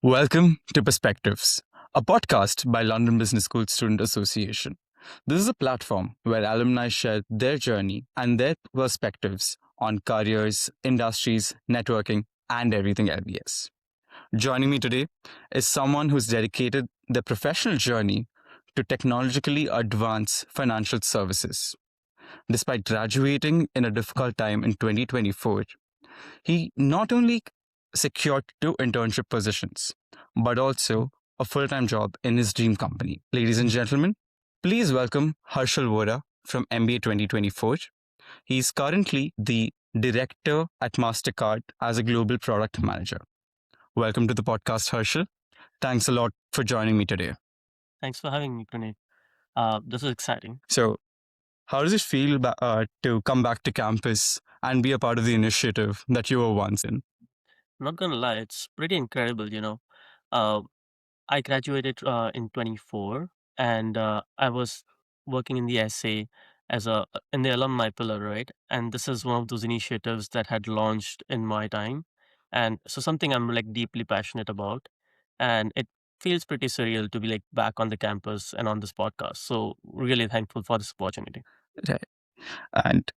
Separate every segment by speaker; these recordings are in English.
Speaker 1: Welcome to Perspectives, a podcast by London Business School Student Association. This is a platform where alumni share their journey and their perspectives on careers, industries, networking, and everything LBS. Joining me today is someone who's dedicated their professional journey to technologically advance financial services. Despite graduating in a difficult time in 2024, he not only secured two internship positions, but also a full time job in his dream company. Ladies and gentlemen, please welcome Harshal Vora from MBA 2024. He is currently the director at MasterCard as a global product manager. Welcome to the podcast, Harshal. Thanks a lot for joining me today.
Speaker 2: Thanks for having me, Praneeth. This is exciting.
Speaker 1: So, how does it feel to come back to campus and be a part of the initiative that you were once in?
Speaker 2: I'm not gonna lie, it's pretty incredible. Uh, I graduated in 24, and I was working in the SA as a in the alumni pillar, right? And this is one of those initiatives that had launched in my time, and so something I'm like deeply passionate about, and it feels pretty surreal to be like back on the campus and on this podcast. So really thankful for this opportunity.
Speaker 1: Right. And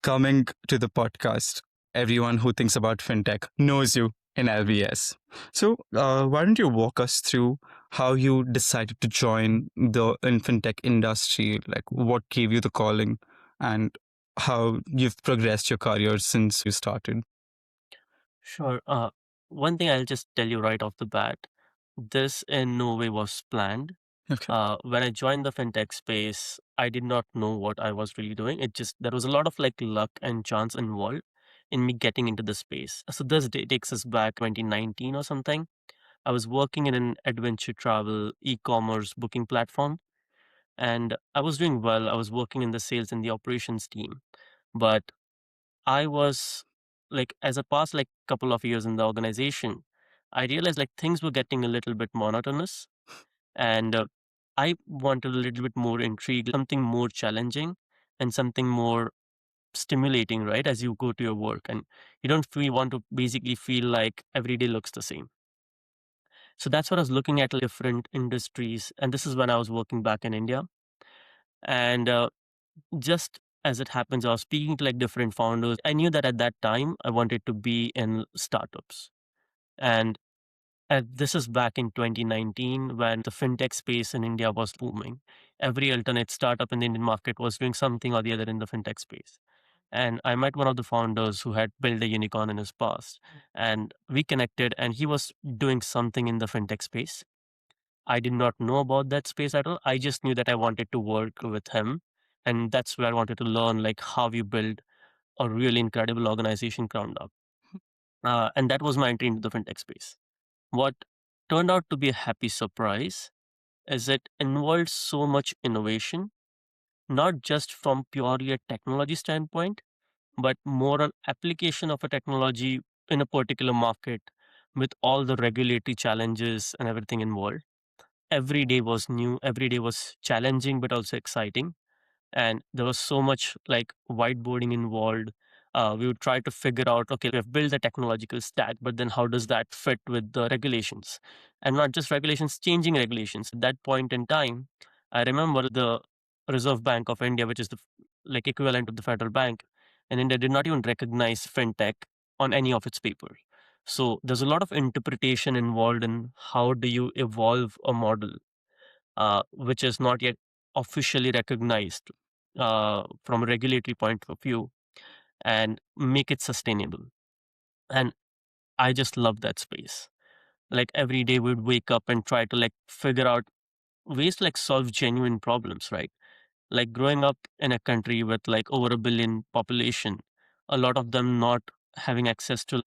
Speaker 1: coming to the podcast, everyone who thinks about fintech knows you in LBS. So, why don't you walk us through how you decided to join the fintech industry? Like, what gave you the calling, and how you've progressed your career since you started?
Speaker 2: Sure. One thing I'll just tell you right off the bat, this in no way was planned.
Speaker 1: Okay.
Speaker 2: When I joined the fintech space, I did not know what I was really doing. It just there was a lot of like luck and chance involved in me getting into the space. So this takes us back 2019 or something. I was working in an adventure travel e-commerce booking platform, and I was doing well. I was working in the sales and the operations team, but I was like, as a past like couple of years in the organization, I realized like things were getting a little bit monotonous, and I wanted a little bit more intrigue, something more challenging, and something more stimulating. Right, as you go to your work, and you don't want to basically feel like every day looks the same. So that's what I was looking at different industries, and this is when I was working back in India, and just as it happens, I was speaking to like different founders. I knew that at that time I wanted to be in startups. And this is back in 2019 when the fintech space in India was booming. Every alternate startup in the Indian market was doing something or the other in the fintech space. And I met one of the founders who had built a unicorn in his past. And we connected, and he was doing something in the fintech space. I did not know about that space at all. I just knew that I wanted to work with him. And that's where I wanted to learn like how you build a really incredible organization ground up. And that was my entry into the fintech space. What turned out to be a happy surprise is it involved so much innovation, not just from purely a technology standpoint, but more an application of a technology in a particular market with all the regulatory challenges and everything involved. Every day was new, every day was challenging, but also exciting. And there was so much like whiteboarding involved. We would try to figure out, okay, we have built the technological stack, but then how does that fit with the regulations? And not just regulations, changing regulations. At that point in time, I remember the Reserve Bank of India, which is the like equivalent of the federal bank in India, did not even recognize fintech on any of its papers. So there's a lot of interpretation involved in how do you evolve a model which is not yet officially recognized from a regulatory point of view, and make it sustainable. And I just love that space. Like every day we'd wake up and try to like figure out ways to like solve genuine problems, right? Like growing up in a country with like over a billion population, a lot of them not having access to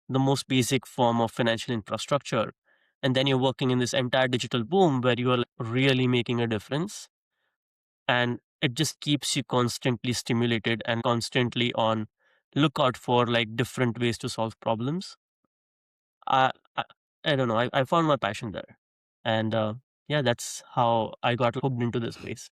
Speaker 2: the most basic form of financial infrastructure. And then you're working in this entire digital boom where you are like, really making a difference, and it just keeps you constantly stimulated and constantly on lookout for like different ways to solve problems. I, I don't know. I found my passion there, and yeah, that's how I got hooked into this space.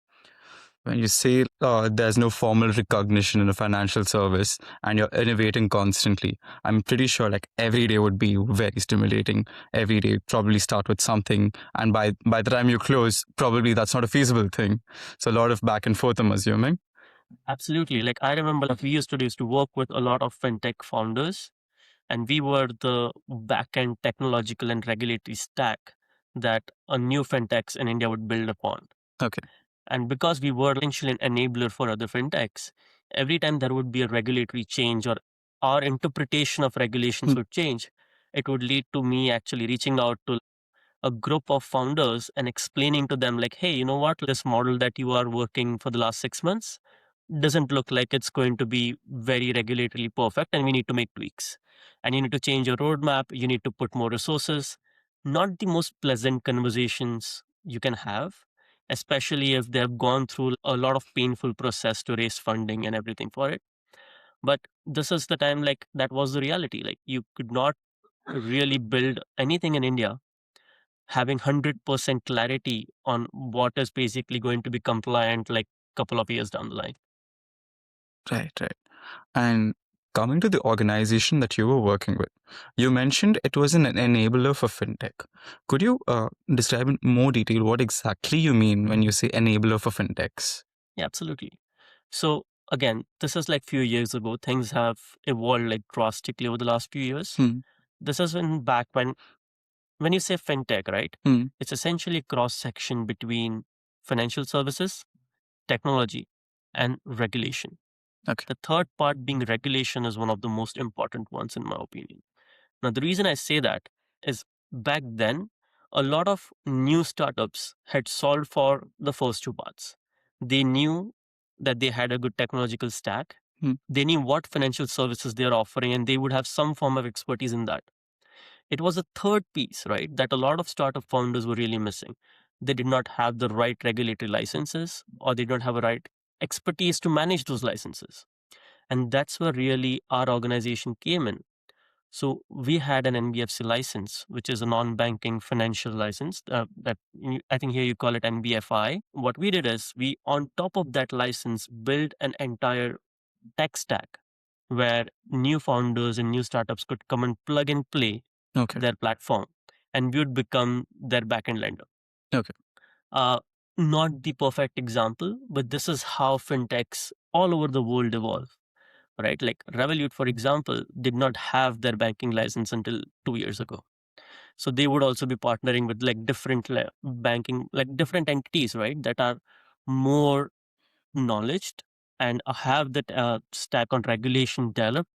Speaker 1: When you say there's no formal recognition in a financial service and you're innovating constantly, I'm pretty sure like every day would be very stimulating. Every day probably start with something, and by the time you close, probably that's not a feasible thing. So a lot of back and forth, I'm assuming.
Speaker 2: Absolutely. Like I remember like, we used to work with a lot of fintech founders, and we were the back-end technological and regulatory stack that a new fintechs in India would build upon.
Speaker 1: Okay.
Speaker 2: And because we were essentially an enabler for other fintechs, every time there would be a regulatory change or our interpretation of regulations would change, it would lead to me actually reaching out to a group of founders and explaining to them like, hey, you know what, this model that you are working for the last 6 months doesn't look like it's going to be very regulatorily perfect, and we need to make tweaks, and you need to change your roadmap, you need to put more resources. Not the most pleasant conversations you can have, especially if they've gone through a lot of painful process to raise funding and everything for it. But this is the time, like that was the reality, like you could not really build anything in India having 100% clarity on what is basically going to be compliant like couple of years down the line.
Speaker 1: Right, right. And coming to the organization that you were working with, you mentioned it was an enabler for fintech. Could you describe in more detail what exactly you mean when you say enabler for fintechs?
Speaker 2: Yeah, absolutely. So again, this is like few years ago. Things have evolved like drastically over the last few years.
Speaker 1: Hmm.
Speaker 2: This is when you say fintech, right?
Speaker 1: Hmm.
Speaker 2: It's essentially a cross section between financial services, technology, and regulation.
Speaker 1: Okay.
Speaker 2: The third part being regulation is one of the most important ones in my opinion. Now, the reason I say that is back then, a lot of new startups had solved for the first two parts. They knew that they had a good technological stack.
Speaker 1: Hmm.
Speaker 2: They knew what financial services they are offering, and they would have some form of expertise in that. It was a third piece, right, that a lot of startup founders were really missing. They did not have the right regulatory licenses, or they don't have a right expertise to manage those licenses. And that's where really our organization came in. So we had an NBFC license, which is a non-banking financial license. I think here you call it NBFI. What we did is we, on top of that license, built an entire tech stack where new founders and new startups could come and plug and play
Speaker 1: Okay.
Speaker 2: their platform, and we would become their backend lender.
Speaker 1: Okay.
Speaker 2: Uh, Not the perfect example, but this is how fintechs all over the world evolve, right? Like Revolut, for example, did not have their banking license until 2 years ago. So they would also be partnering with like different banking, like different entities, right? That are more knowledged and have that stack on regulation developed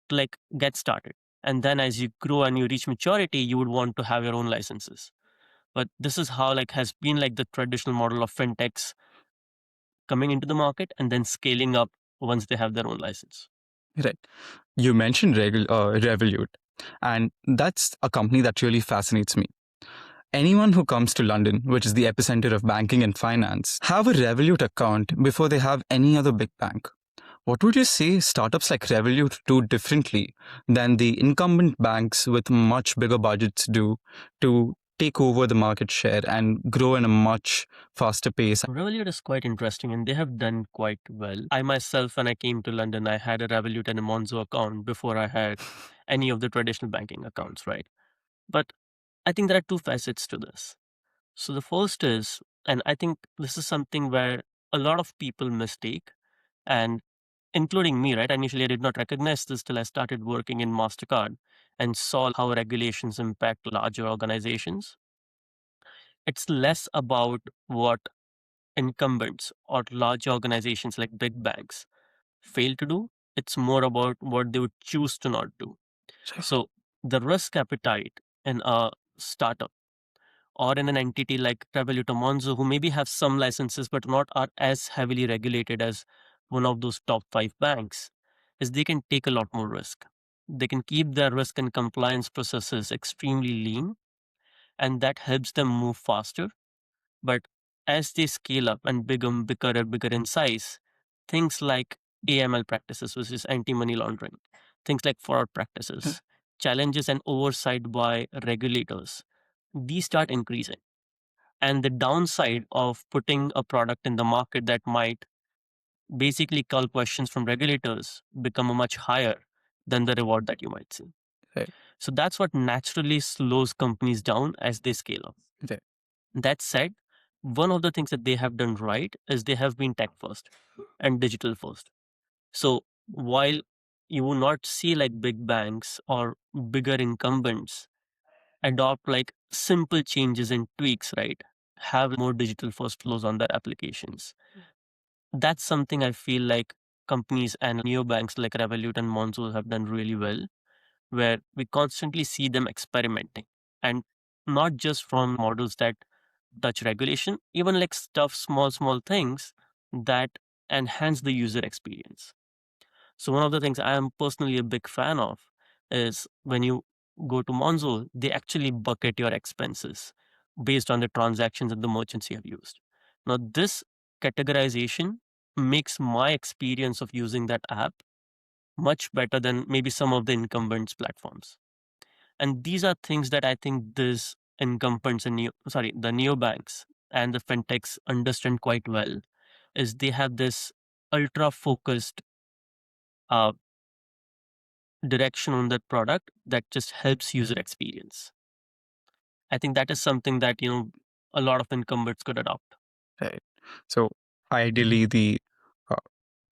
Speaker 2: to like get started. And then as you grow and you reach maturity, you would want to have your own licenses. But this is how like has been like the traditional model of fintechs coming into the market and then scaling up once they have their own license.
Speaker 1: Right. You mentioned Revolut, and that's a company that really fascinates me. Anyone who comes to London, which is the epicenter of banking and finance, have a Revolut account before they have any other big bank. What would you say startups like Revolut do differently than the incumbent banks with much bigger budgets do to take over the market share and grow in a much faster pace?
Speaker 2: Revolut is quite interesting and they have done quite well. I myself, when I came to London, I had a Revolut and a Monzo account before I had any of the traditional banking accounts, right? But I think there are two facets to this. So the first is, and I think this is something where a lot of people mistake, and including me, right? Initially, I did not recognize this till I started working in MasterCard and saw how regulations impact larger organizations. It's less about what incumbents or large organizations like big banks fail to do. It's more about what they would choose to not do.
Speaker 1: Right.
Speaker 2: So the risk appetite in a startup or in an entity like Revolut or Monzo, who maybe have some licenses but not are as heavily regulated as one of those top five banks, is they can take a lot more risk. They can keep their risk and compliance processes extremely lean, and that helps them move faster. But as they scale up and become bigger and bigger in size, things like AML practices, which is anti money laundering, things like fraud practices, challenges and oversight by regulators, these start increasing. And the downside of putting a product in the market that might basically call questions from regulators become much higher than the reward that you might see.
Speaker 1: Right.
Speaker 2: So that's what naturally slows companies down as they scale up.
Speaker 1: Right.
Speaker 2: That said, one of the things that they have done right is they have been tech first and digital first. So while you will not see like big banks or bigger incumbents adopt like simple changes and tweaks, right? Have more digital first flows on their applications. That's something I feel like companies and neobanks like Revolut and Monzo have done really well, where we constantly see them experimenting, and not just from models that touch regulation, even like small things that enhance the user experience. So one of the things I am personally a big fan of is when you go to Monzo, they actually bucket your expenses based on the transactions and the merchants you have used. Now, this categorization makes my experience of using that app much better than maybe some of the incumbents platforms. And these are things that I think this incumbents and the neobanks and the fintechs understand quite well. Is they have this ultra focused uh, direction on that product that just helps user experience. I think that is something that a lot of incumbents could adopt.
Speaker 1: Right. So ideally, uh,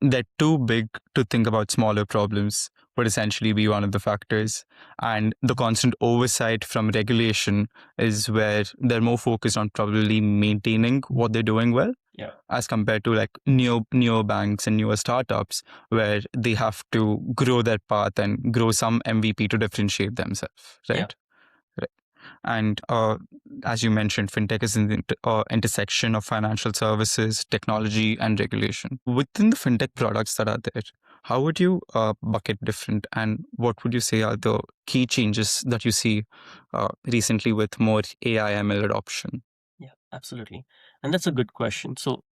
Speaker 1: they're too big to think about smaller problems would essentially be one of the factors. And the constant oversight from regulation is where they're more focused on probably maintaining what they're doing well.
Speaker 2: Yeah.
Speaker 1: As compared to like newer banks and newer startups where they have to grow their path and grow some MVP to differentiate themselves, right?
Speaker 2: Yeah.
Speaker 1: Right. And as you mentioned, fintech is in the intersection of financial services, technology, and regulation. Within the fintech products that are there, how would you bucket different, and what would you say are the key changes that you see recently with more AI ML adoption?
Speaker 2: Yeah, absolutely. And that's a good question. So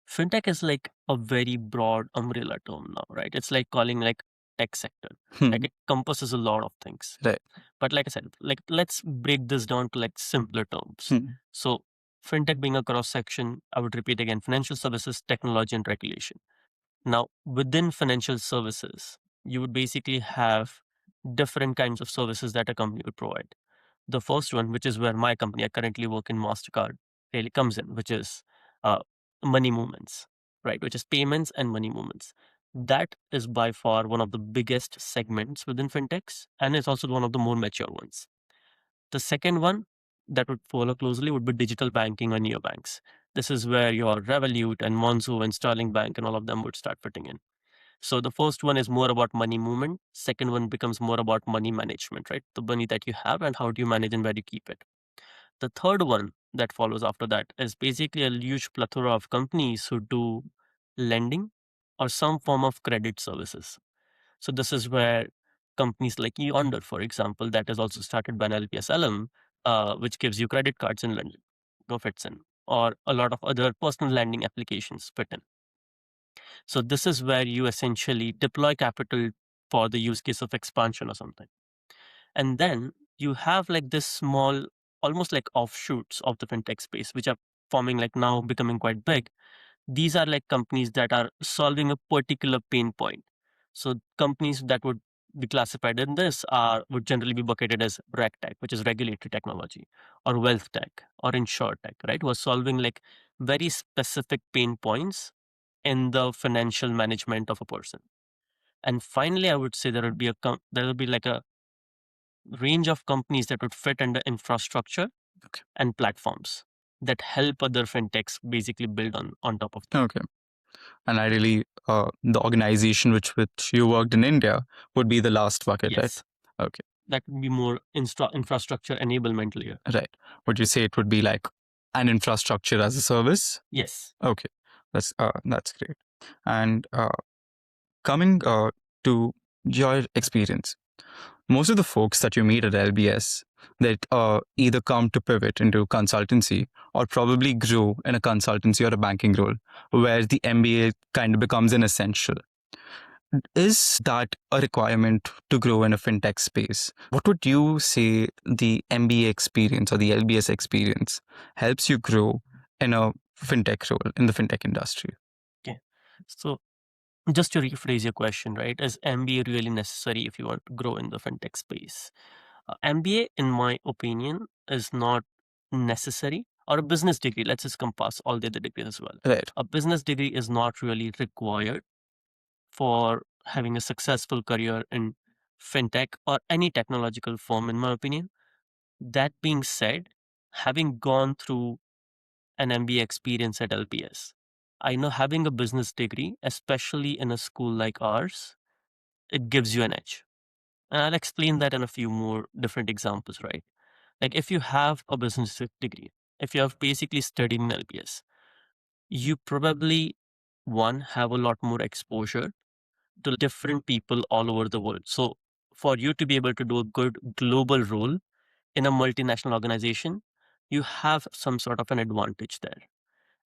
Speaker 2: fintech is like a very broad umbrella term now, right? It's like calling like tech sector. Like it encompasses a lot of things.
Speaker 1: Right.
Speaker 2: But like I said, like let's break this down to like simpler terms.
Speaker 1: Hmm.
Speaker 2: So fintech being a cross section, I would repeat again, financial services, technology, and regulation. Now, within financial services, you would basically have different kinds of services that a company would provide. The first one, which is where my company, I currently work in MasterCard, really comes in, which is uh, money movements, right? Which is payments and money movements. That is by far one of the biggest segments within fintechs, and it's also one of the more mature ones. The second one that would follow closely would be digital banking or neobanks. This is where your Revolut and Monzo and Sterling Bank and all of them would start fitting in. So the first one is more about money movement. Second one becomes more about money management, right? The money that you have and how do you manage and where do you keep it. The third one that follows after that is basically a huge plethora of companies who do lending or some form of credit services. So this is where companies like Yonder, for example, that is also started by an LPS alum, which gives you credit cards in London, go fits in, or a lot of other personal lending applications fit in. So this is where you essentially deploy capital for the use case of expansion or something. And then you have like this small, almost like offshoots of the fintech space, which are forming like now becoming quite big. These are like companies that are solving a particular pain point. So companies that would be classified in this are would generally be bucketed as RegTech, which is regulatory technology, or wealth tech, or insurtech, right? Who are solving like very specific pain points in the financial management of a person. And finally, I would say there would be like a range of companies that would fit under infrastructure and platforms that help other fintechs basically build on top of them.
Speaker 1: Okay. And ideally, the organization which you worked in India would be the last bucket, right?
Speaker 2: Yes,
Speaker 1: Okay.
Speaker 2: that would be more infrastructure enablement layer.
Speaker 1: Right. Would you say it would be like an infrastructure as a service?
Speaker 2: Yes.
Speaker 1: Okay. That's great. And coming to your experience, most of the folks that you meet at LBS that either come to pivot into consultancy or probably grow in a consultancy or a banking role where the MBA kind of becomes an essential. Is that a requirement to grow in a fintech space? What would you say the MBA experience or the LBS experience helps you grow in a fintech role in the fintech industry?
Speaker 2: Okay. So just to rephrase your question, right? Is MBA really necessary if you want to grow in the fintech space? MBA, in my opinion, is not necessary. Or a business degree, let's just compass all the other degrees as well.
Speaker 1: Right.
Speaker 2: A business degree is not really required for having a successful career in fintech or any technological firm, in my opinion. That being said, having gone through an MBA experience at LPS, I know having a business degree, especially in a school like ours, it gives you an edge. And I'll explain that in a few more different examples, right? Like if you have a business degree, if you have basically studied in LPS, you probably one have a lot more exposure to different people all over the world. So for you to be able to do a good global role in a multinational organization, you have some sort of an advantage there.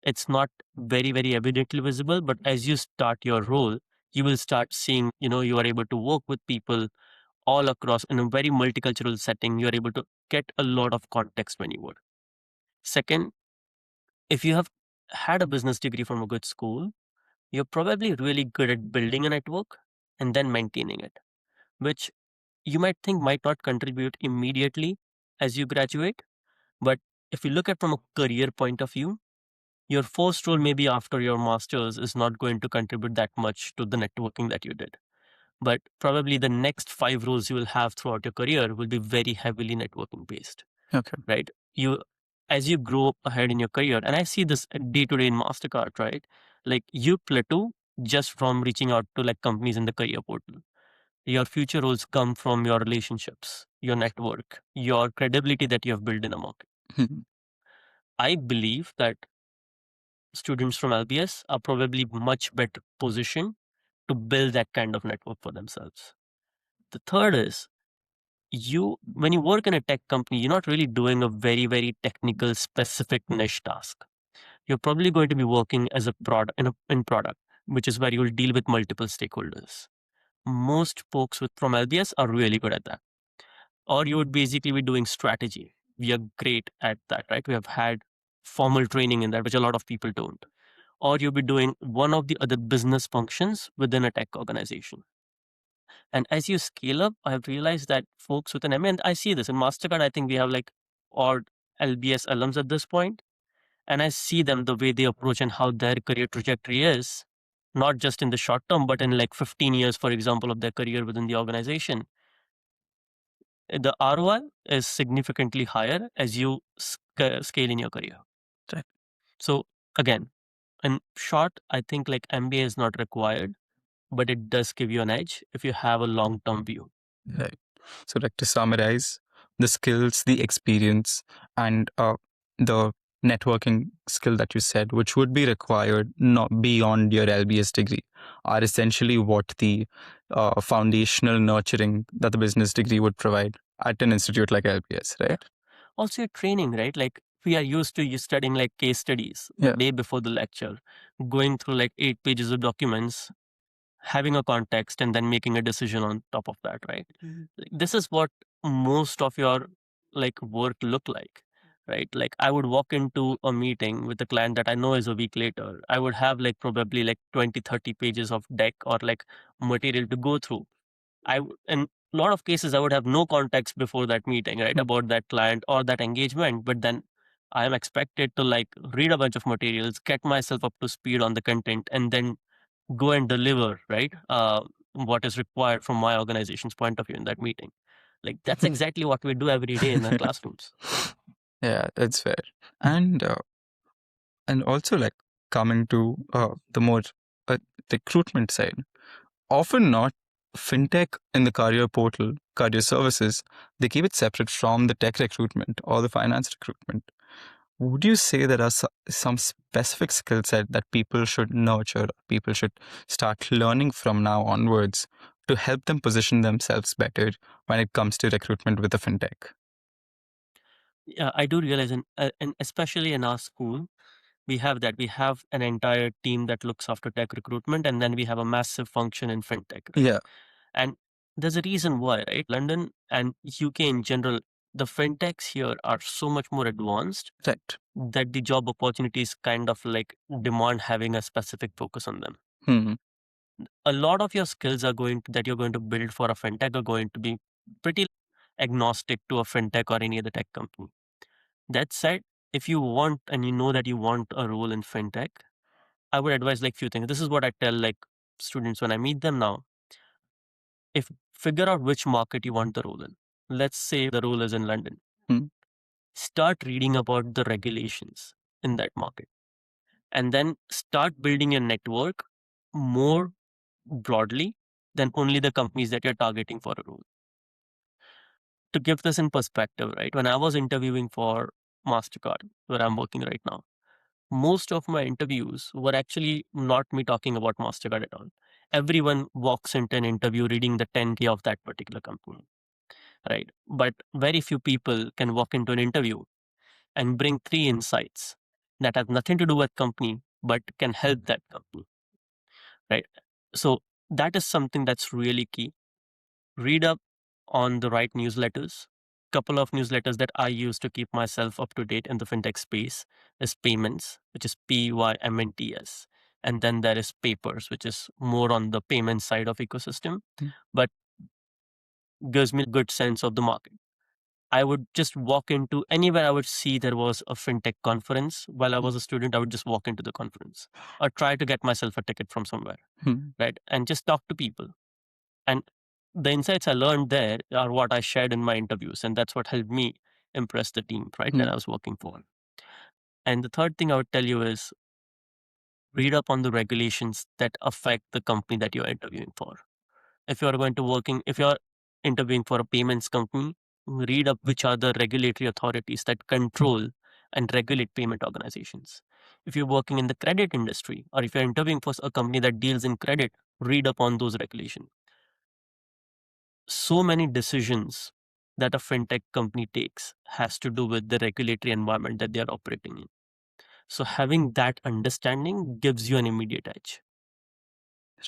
Speaker 2: It's not very evidently visible, but as you start your role, you will start seeing, you are able to work with people all across in a very multicultural setting. You're able to get a lot of context when you work. Second, if you have had a business degree from a good school, you're probably really good at building a network and then maintaining it, which you might think might not contribute immediately as you graduate. But if you look at from a career point of view, your first role maybe after your master's is not going to contribute that much to the networking that you did. But probably the next 5 roles you will have throughout your career will be very heavily networking based,
Speaker 1: Okay.
Speaker 2: right? As you grow ahead in your career, and I see this day to day in MasterCard, right? Like you plateau just from reaching out to like companies in the career portal. Your future roles come from your relationships, your network, your credibility that you have built in a market.
Speaker 1: Mhm.
Speaker 2: I believe that students from LBS are probably much better positioned to build that kind of network for themselves. The third is when you work in a tech company, you're not really doing a very technical specific niche task. You're probably going to be working as a product in product, which is where you'll deal with multiple stakeholders. Most folks from LBS are really good at that. Or you would basically be doing strategy. We are great at that, right? We have had formal training in that, which a lot of people don't. Or you'll be doing one of the other business functions within a tech organization. And as you scale up, I've realized that folks with an MA, and I see this in MasterCard, I think we have like odd LBS alums at this point, and I see them the way they approach and how their career trajectory is, not just in the short term, but in like 15 years, for example, of their career within the organization. The ROI is significantly higher as you scale in your career.
Speaker 1: Right.
Speaker 2: So again, in short, I think like MBA is not required, but it does give you an edge if you have a long-term view.
Speaker 1: Right. So, like to summarize, the skills, the experience, and the networking skill that you said, which would be required not beyond your LBS degree, are essentially what the foundational nurturing that the business degree would provide at an institute like LBS,
Speaker 2: Yeah.
Speaker 1: right?
Speaker 2: Also your training, right? Like we are used to you studying like case studies the
Speaker 1: Yeah.
Speaker 2: day before the lecture, going through like 8 pages of documents, having a context, and then making a decision on top of that, right? Like, this is what most of your like work look like, right? Like I would walk into a meeting with a client that I know is a week later. I would have like probably like 20, 30 pages of deck or like material to go through. In a lot of cases, I would have no context before that meeting, right, about that client or that engagement. But then I am expected to like read a bunch of materials, get myself up to speed on the content, and then go and deliver, right, what is required from my organization's point of view in that meeting. Like that's exactly what we do every day in our classrooms.
Speaker 1: Yeah, that's fair. And also like coming to the more uh, recruitment side, often not fintech in the career portal, career services, they keep it separate from the tech recruitment or the finance recruitment. Would you say there are some specific skill set that people should nurture, people should start learning from now onwards to help them position themselves better when it comes to recruitment with the fintech?
Speaker 2: Yeah, I do realize, and especially in our school, We have that. We have an entire team that looks after tech recruitment, and then we have a massive function in fintech. Right?
Speaker 1: Yeah.
Speaker 2: And there's a reason why, right? London and UK in general, the fintechs here are so much more advanced
Speaker 1: Right.
Speaker 2: that the job opportunities kind of like demand having a specific focus on them.
Speaker 1: Hmm.
Speaker 2: A lot of your skills that you're going to build for a fintech are going to be pretty agnostic to a fintech or any other tech company. That said, if you want and you know that you want a role in fintech, I would advise like few things. This is what I tell like students when I meet them now. If figure out which market you want the role in. Let's say the role is in London.
Speaker 1: Hmm.
Speaker 2: Start reading about the regulations in that market and then start building your network more broadly than only the companies that you're targeting for a role. To give this in perspective, right? When I was interviewing for MasterCard, where I'm working right now, most of my interviews were actually not me talking about MasterCard at all. Everyone walks into an interview reading the 10K of that particular company, right? But very few people can walk into an interview and bring 3 insights that have nothing to do with company, but can help that company, right? So that is something that's really key. Read up on the right newsletters. Couple of newsletters that I use to keep myself up to date in the fintech space is Payments, which is Pyments, and then there is Papers, which is more on the payment side of ecosystem, but gives me a good sense of the market. I would just walk into anywhere I would see there was a fintech conference while I was a student. I would just walk into the conference or try to get myself a ticket from somewhere, right? And just talk to people. And the insights I learned there are what I shared in my interviews. And that's what helped me impress the team, right? That I was working for. And the third thing I would tell you is read up on the regulations that affect the company that you're interviewing for. If you're interviewing for a payments company, read up which are the regulatory authorities that control and regulate payment organizations. If you're working in the credit industry or if you're interviewing for a company that deals in credit, read up on those regulations. So many decisions that a fintech company takes has to do with the regulatory environment that they are operating in. So having that understanding gives you an immediate edge.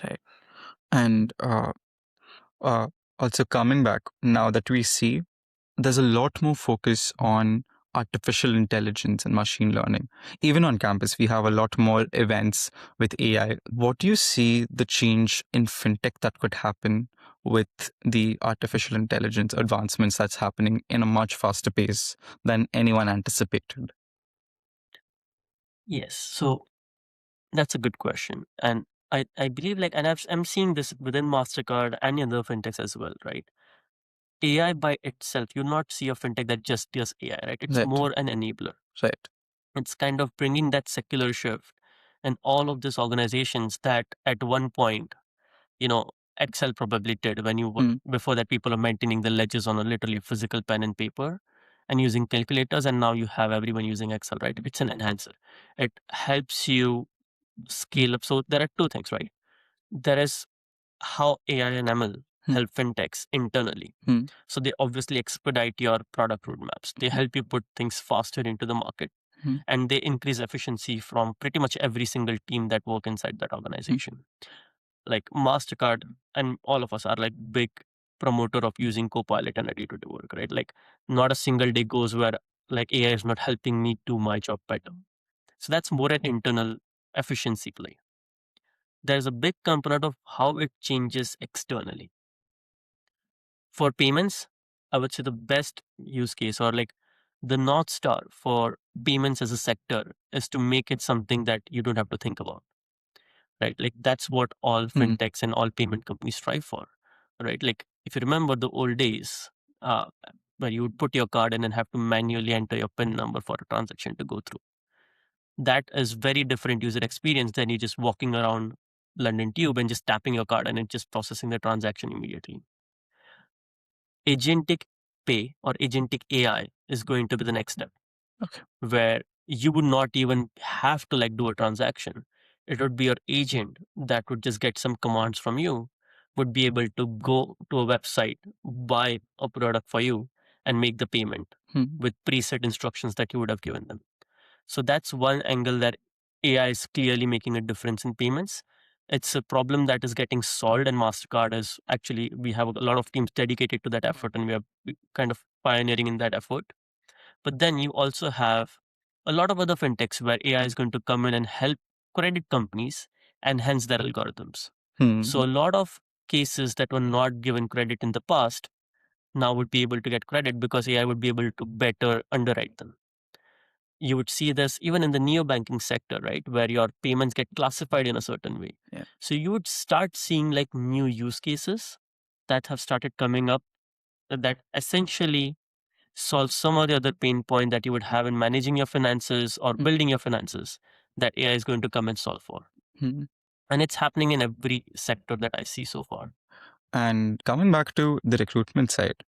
Speaker 1: Right. And uh, also coming back, now that we see there's a lot more focus on artificial intelligence and machine learning. Even on campus, we have a lot more events with AI. What do you see the change in fintech that could happen with the artificial intelligence advancements that's happening in a much faster pace than anyone anticipated?
Speaker 2: Yes. So that's a good question. And I believe I'm seeing this within MasterCard and other fintechs as well, right? AI by itself, you not see a fintech that just does AI, right? It's
Speaker 1: Right.
Speaker 2: more an enabler.
Speaker 1: Right.
Speaker 2: It's kind of bringing that secular shift and all of these organizations that at one point, Excel probably did when before that people are maintaining the ledgers on a literally physical pen and paper and using calculators, and now you have everyone using Excel, right? It's an enhancer. It helps you scale up. So there are two things, right? There is how AI and ML help fintechs internally. So they obviously expedite your product roadmaps. They help you put things faster into the market, and they increase efficiency from pretty much every single team that work inside that organization. Like MasterCard and all of us are like big promoter of using Copilot in a day-to-day work, right? Like not a single day goes where like AI is not helping me do my job better. So that's more an internal efficiency play. There's a big component of how it changes externally. For payments, I would say the best use case or like the North Star for payments as a sector is to make it something that you don't have to think about, right? Like that's what all fintechs and all payment companies strive for, right? Like if you remember the old days, uh, where you would put your card in and have to manually enter your PIN number for a transaction to go through. That is very different user experience than you just walking around London Tube and just tapping your card and it just processing the transaction immediately. Agentic Pay or Agentic AI is going to be the next step. Okay. Where you would not even have to like do a transaction. It would be your agent that would just get some commands from you, would be able to go to a website, buy a product for you, and make the payment with preset instructions that you would have given them. So that's one angle that AI is clearly making a difference in payments. It's a problem that is getting solved, and MasterCard is actually, we have a lot of teams dedicated to that effort, and we are kind of pioneering in that effort. But then you also have a lot of other fintechs where AI is going to come in and help credit companies and hence their algorithms. So a lot of cases that were not given credit in the past now would be able to get credit because AI would be able to better underwrite them. You would see this even in the neobanking sector, right, where your payments get classified in a certain way.
Speaker 1: Yeah.
Speaker 2: So you would start seeing like new use cases that have started coming up that essentially solve some of the other pain point that you would have in managing your finances or building your finances that AI is going to come and solve for.
Speaker 1: Mhm.
Speaker 2: And it's happening in every sector that I see so far.
Speaker 1: And coming back to the recruitment side,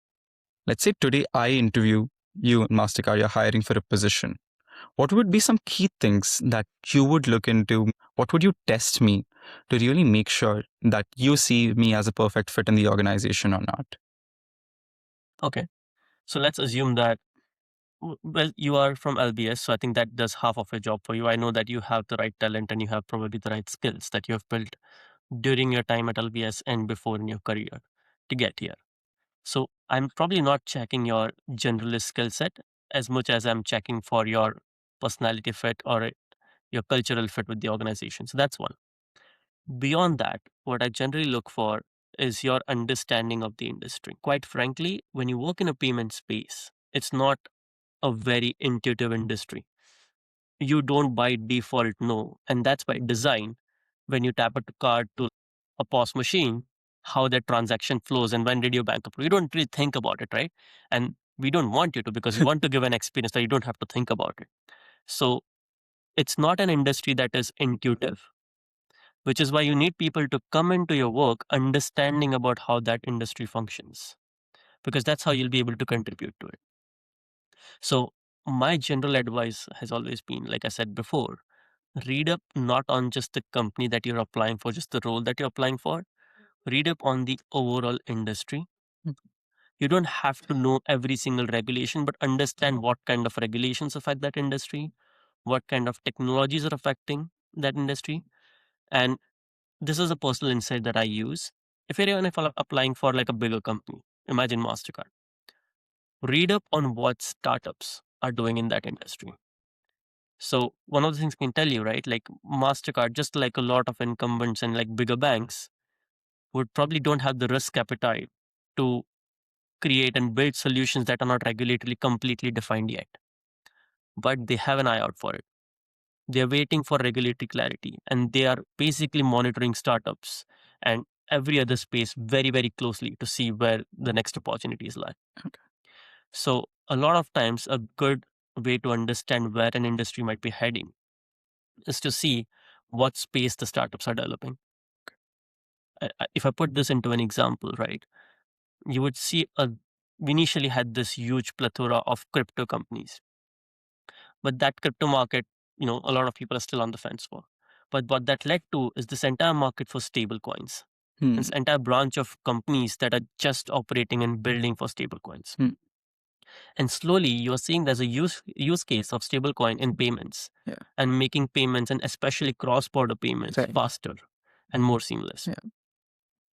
Speaker 1: let's say today I interview you and MasterCard, you're hiring for a position. What would be some key things that you would look into? What would you test me to really make sure that you see me as a perfect fit in the organization or not?
Speaker 2: Okay. So let's assume that, well, you are from LBS, so I think that does half of a job for you. I know that you have the right talent and you have probably the right skills that you have built during your time at LBS and before in your career to get here. So I'm probably not checking your generalist skill set as much as I'm checking for your personality fit or your cultural fit with the organization. So that's one. Beyond that, what I generally look for is your understanding of the industry. Quite frankly, when you work in a payment space, it's not a very intuitive industry. You don't by default know, and that's by design. When you tap a card to a POS machine, how that transaction flows and when did your bank approve. You don't really think about it, right? And we don't want you to, because we want to give an experience that you don't have to think about it. So it's not an industry that is intuitive, which is why you need people to come into your work understanding about how that industry functions, because that's how you'll be able to contribute to it. So my general advice has always been, like I said before, read up not on just the company that you're applying for, just the role that you're applying for. Read up on the overall industry. You don't have to know every single regulation, but understand what kind of regulations affect that industry, what kind of technologies are affecting that industry. And this is a personal insight that I use. If you're even if applying for like a bigger company, imagine MasterCard, read up on what startups are doing in that industry. So one of the things I can tell you, right, like MasterCard, just like a lot of incumbents and like bigger banks, would probably don't have the risk appetite to create and build solutions that are not regulatorily completely defined yet. But they have an eye out for it. They're waiting for regulatory clarity, and they are basically monitoring startups and every other space very, very closely to see where the next opportunities lie.
Speaker 1: Okay.
Speaker 2: So a lot of times a good way to understand where an industry might be heading is to see what space the startups are developing. If I put this into an example, right, you would see we initially had this huge plethora of crypto companies, but that crypto market, a lot of people are still on the fence for. But what that led to is this entire market for stable coins. This entire branch of companies that are just operating and building for stable coins. And slowly you're seeing there's a use case of stablecoin in payments.
Speaker 1: Yeah.
Speaker 2: And making payments, and especially cross-border payments,
Speaker 1: Right.
Speaker 2: faster and more seamless.
Speaker 1: Yeah.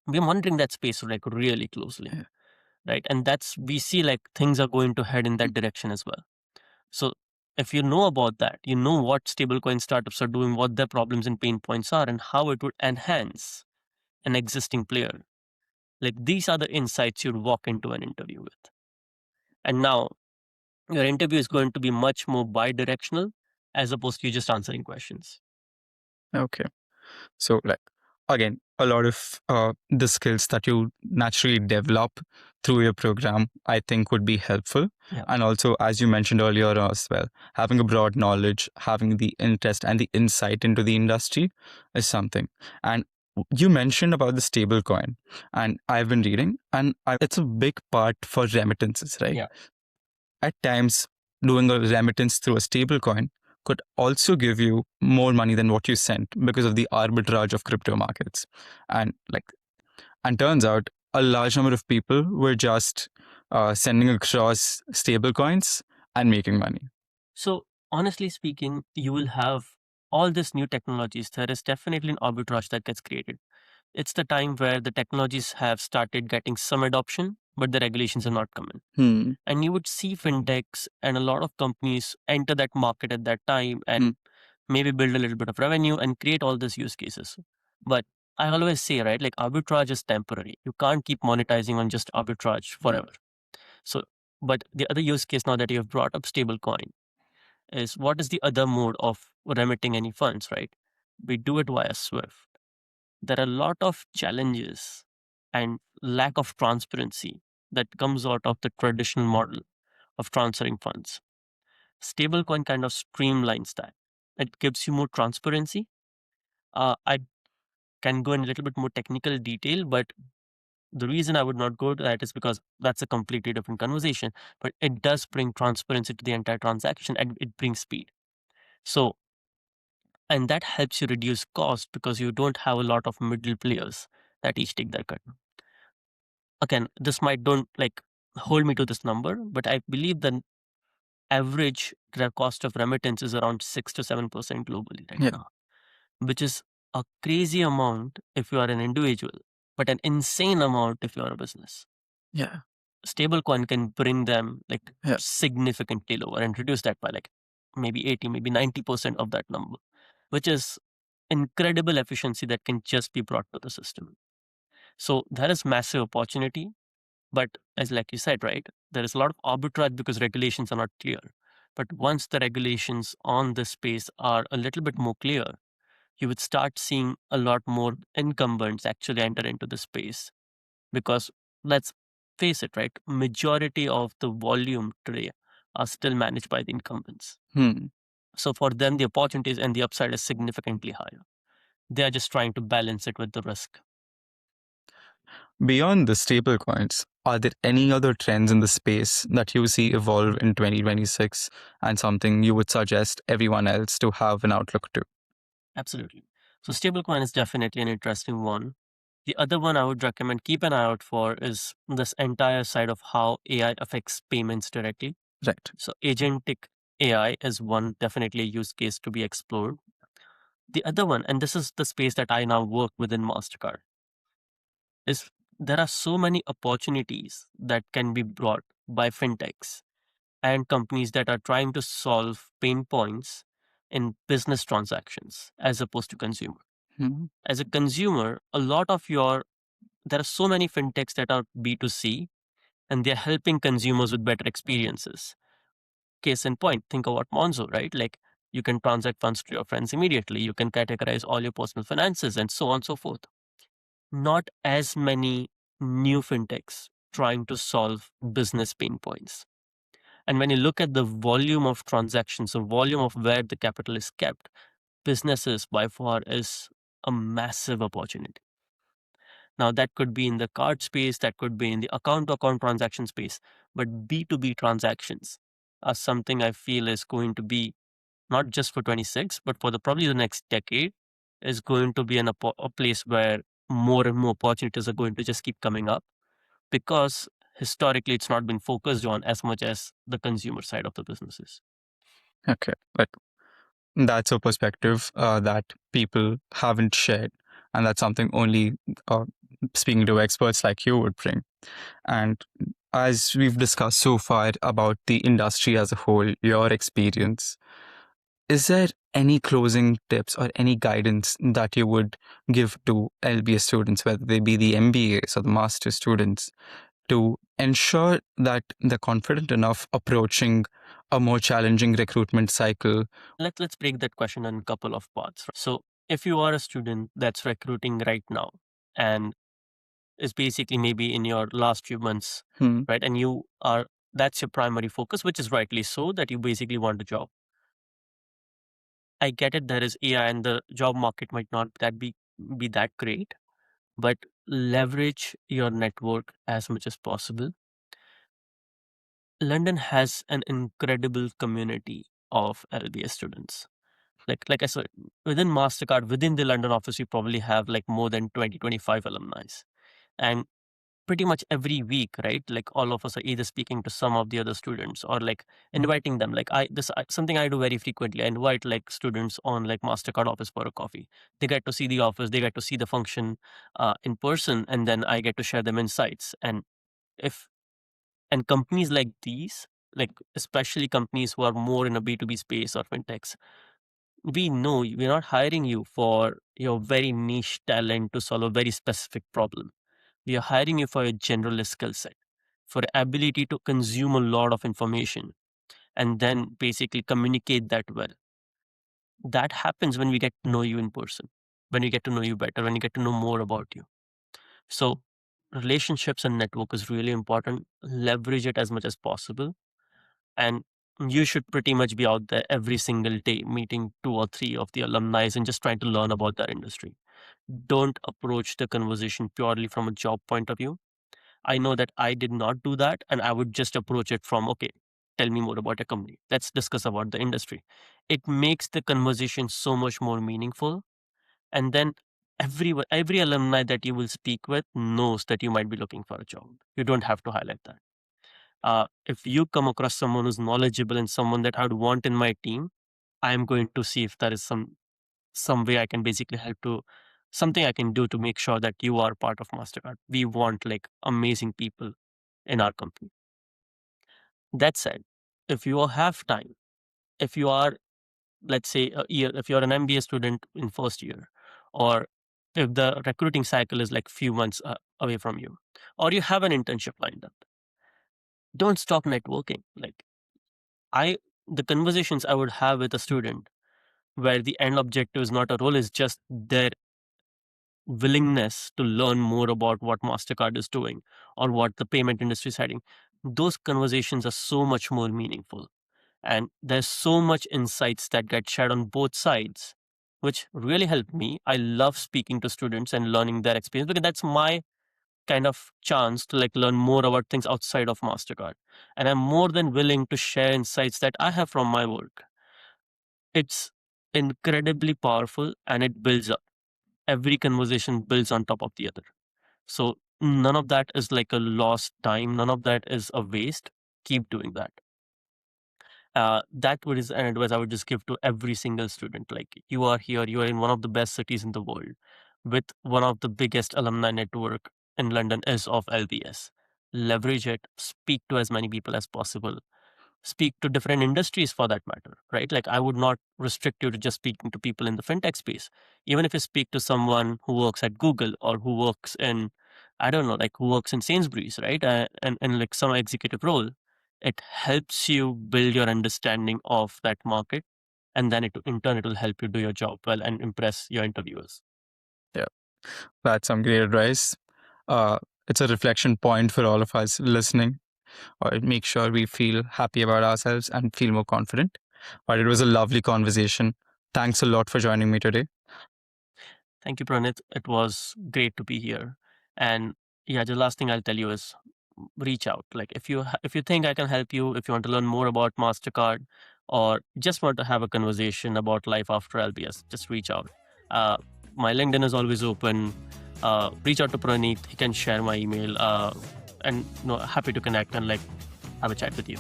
Speaker 2: We're monitoring that space like really closely.
Speaker 1: Yeah.
Speaker 2: Right? And we see like things are going to head in that direction as well. So if you know about that, you know what stablecoin startups are doing, what their problems and pain points are, and how it would enhance an existing player. Like these are the insights you'd walk into an interview with. And now your interview is going to be much more bi-directional as opposed to you just answering questions.
Speaker 1: Okay. So, like, again, a lot of the skills that you naturally develop through your program, I think would be helpful.
Speaker 2: Yeah.
Speaker 1: And also, as you mentioned earlier as well, having a broad knowledge, having the interest and the insight into the industry is something. And you mentioned about the stable coin, and I've been reading, and it's a big part for remittances, right?
Speaker 2: Yeah.
Speaker 1: At times, doing a remittance through a stable coin could also give you more money than what you sent because of the arbitrage of crypto markets. And turns out a large number of people were just sending across stable coins and making money.
Speaker 2: So honestly speaking, you will have all these new technologies, there is definitely an arbitrage that gets created. It's the time where the technologies have started getting some adoption, but the regulations are not coming. And you would see fintechs and a lot of companies enter that market at that time and maybe build a little bit of revenue and create all these use cases. But I always say, right, like arbitrage is temporary. You can't keep monetizing on just arbitrage forever. So, but the other use case now that you have brought up stablecoin is what is the other mode of remitting any funds, right? We do it via Swift. There are a lot of challenges and lack of transparency that comes out of the traditional model of transferring funds. Stablecoin kind of streamlines that. It gives you more transparency. I can go in a little bit more technical detail, but the reason I would not go to that is because that's a completely different conversation. But it does bring transparency to the entire transaction and it brings speed. So, and that helps you reduce cost because you don't have a lot of middle players that each take their cut. Again, this might don't like hold me to this number, but I believe the average cost of remittance is around 6 to 7% globally right now, which is a crazy amount if you are an individual, but an insane amount if you are a business. Stablecoin can bring them like significantly lower and reduce that by like maybe 80, maybe 90% of that number, which is incredible efficiency that can just be brought to the system. So there is massive opportunity. But as like you said, right, there is a lot of arbitrage because regulations are not clear. But once the regulations on this space are a little bit more clear, you would start seeing a lot more incumbents actually enter into the space. Because let's face it, right, majority of the volume today are still managed by the incumbents. So for them, the opportunities and the upside is significantly higher. They are just trying to balance it with the risk.
Speaker 1: Beyond the stablecoins, are there any other trends in the space that you see evolve in 2026 and something you would suggest everyone else to have an outlook to?
Speaker 2: Absolutely. So stablecoin is definitely an interesting one. The other one I would recommend keep an eye out for is this entire side of how AI affects payments directly.
Speaker 1: Right.
Speaker 2: So agentic AI is one definitely use case to be explored. The other one, and this is the space that I now work within MasterCard, is there are so many opportunities that can be brought by fintechs and companies that are trying to solve pain points in business transactions as opposed to consumer. As a consumer, a lot of there are so many fintechs that are B2C and they're helping consumers with better experiences. Case in point, think about Monzo, right? Like you can transact funds to your friends immediately. You can categorize all your personal finances and so on and so forth. Not as many new fintechs trying to solve business pain points. And when you look at the volume of transactions or volume of where the capital is kept, businesses by far is a massive opportunity. Now, that could be in the card space, that could be in the account to account transaction space, but B2B transactions are something I feel is going to be not just for 26, but for probably the next decade, is going to be a place where more and more opportunities are going to just keep coming up because historically it's not been focused on as much as the consumer side of the businesses.
Speaker 1: Okay. But that's a perspective that people haven't shared. And that's something only speaking to experts like you would bring. And as we've discussed so far about the industry as a whole, your experience, is there any closing tips or any guidance that you would give to LBA students, whether they be the MBAs or the master students, to ensure that they're confident enough approaching a more challenging recruitment cycle?
Speaker 2: Let's break that question in a couple of parts. So if you are a student that's recruiting right now and is basically maybe in your last few months, right? And that's your primary focus, which is rightly so, that you basically want a job. I get it, there is AI and the job market might not be that great, but leverage your network as much as possible. London has an incredible community of LBS students. Like I said, within MasterCard, within the London office, you probably have like more than 20, 25 alumni. And pretty much every week, right? Like all of us are either speaking to some of the other students or like inviting them. Like something I do very frequently. I invite like students on like Mastercard office for a coffee. They get to see the office, they get to see the function in person, and then I get to share them insights. If and companies like these, like especially companies who are more in a B2B space or fintechs, we know we're not hiring you for your very niche talent to solve a very specific problem. We are hiring you for a generalist skill set, for ability to consume a lot of information and then basically communicate that well. That happens when we get to know you in person, when we get to know you better, when we get to know more about you. So relationships and network is really important. Leverage it as much as possible. And you should pretty much be out there every single day meeting 2 or 3 of the alumni and just trying to learn about their industry. Don't approach the conversation purely from a job point of view. I know that I did not do that, and I would just approach it from, okay, tell me more about your company. Let's discuss about the industry. It makes the conversation so much more meaningful. And then every alumni that you will speak with knows that you might be looking for a job. You don't have to highlight that. If you come across someone who's knowledgeable and someone that I would want in my team, I am going to see if there is some way I can basically help to something I can do to make sure that you are part of Mastercard. We want like amazing people in our company. That said, if you have time, if you are, let's say, if you're an MBA student in first year, or if the recruiting cycle is like few months away from you, or you have an internship lined up, don't stop networking. Like I, the conversations I would have with a student where the end objective is not a role, is just their willingness to learn more about what MasterCard is doing or what the payment industry is heading. Those conversations are so much more meaningful. And there's so much insights that get shared on both sides, which really helped me. I love speaking to students and learning their experience because that's my kind of chance to like learn more about things outside of Mastercard. And I'm more than willing to share insights that I have from my work. It's incredibly powerful and it builds up. Every conversation builds on top of the other. So none of that is like a lost time. None of that is a waste. Keep doing that. That would is an advice I would just give to every single student. Like you are here, you are in one of the best cities in the world, with one of the biggest alumni network in London is of LBS. Leverage it. Speak to as many people as possible. Speak to different industries for that matter, right? Like I would not restrict you to just speaking to people in the fintech space. Even if you speak to someone who works at Google or who works in, I don't know, like who works in Sainsbury's, right? And like some executive role, it helps you build your understanding of that market. And then in turn, it will help you do your job well and impress your interviewers.
Speaker 1: Yeah, that's some great advice. Uh, it's a reflection point for all of us listening, or it makes sure we feel happy about ourselves and feel more confident. But it was a lovely conversation. Thanks a lot for joining me today.
Speaker 2: Thank you, Praneeth. It was great to be here. And yeah, the last thing I'll tell you is reach out. Like if you think I can help you, if you want to learn more about Mastercard, or just want to have a conversation about life after LBS, just reach out. Uh, my LinkedIn is always open. Reach out to Praneeth. He can share my email. And happy to connect and like have a chat with you.